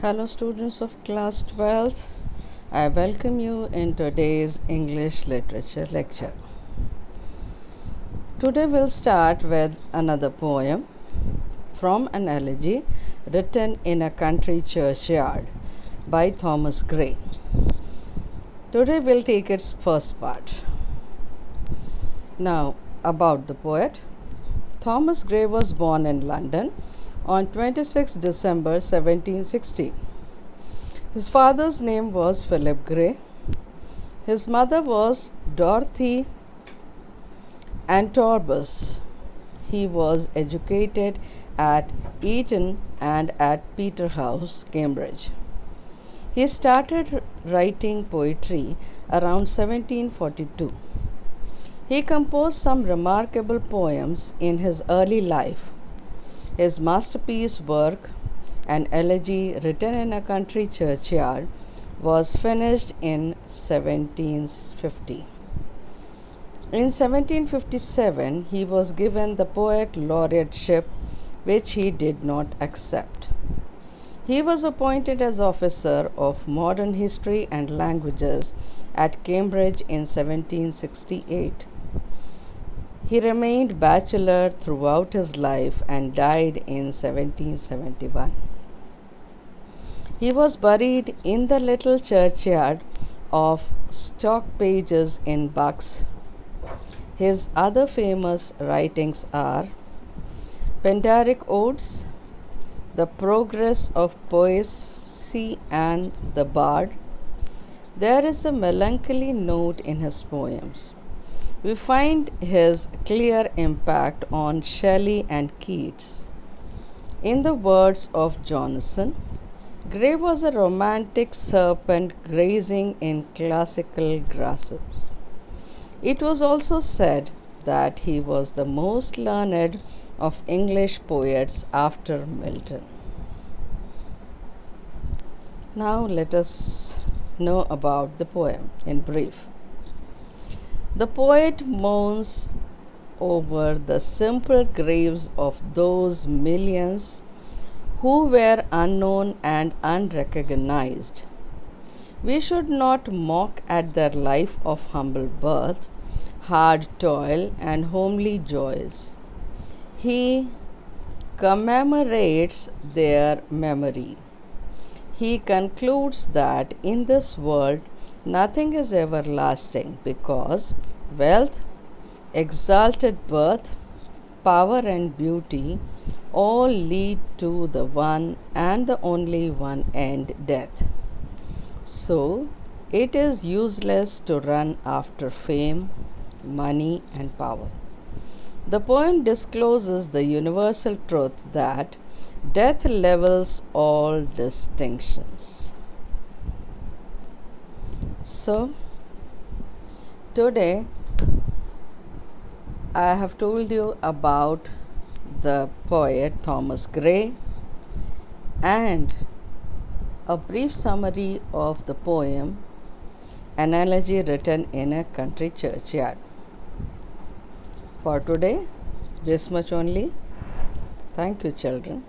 Hello students of class 12th, I welcome you in today's English literature lecture. Today we'll start with another poem from an elegy written in a country churchyard by Thomas Gray. Today we'll take its first part. Now about the poet. Thomas Gray was born in London on 26 December 1760. His father's name was Philip Gray. His mother was Dorothy Antorbus. He was educated at Eton and at Peterhouse, Cambridge. He started writing poetry around 1742. He composed some remarkable poems in his early life. His masterpiece work, an elegy written in a country churchyard, was finished in 1750. In 1757, he was given the poet laureateship, which he did not accept. He was appointed as officer of modern history and languages at Cambridge in 1768. He remained bachelor throughout his life and died in 1771. He was buried in the little churchyard of Stockpages in Bucks. His other famous writings are Pindaric Odes, The Progress of Poesy and the Bard. There is a melancholy note in his poems. We find his clear impact on Shelley and Keats. In the words of Johnson, Gray was a romantic serpent grazing in classical grasses. It was also said that he was the most learned of English poets after Milton. Now let us know about the poem in brief. The poet mourns over the simple graves of those millions who were unknown and unrecognized. We should not mock at their life of humble birth, hard toil, and homely joys. He commemorates their memory. He concludes that in this world nothing is everlasting because wealth, exalted birth, power, and beauty all lead to the one and the only one end, death. So, it is useless to run after fame, money, and power. The poem discloses the universal truth that death levels all distinctions. So, today I have told you about the poet Thomas Gray and a brief summary of the poem, an elegy written in a country churchyard. For today, this much only. Thank you, children.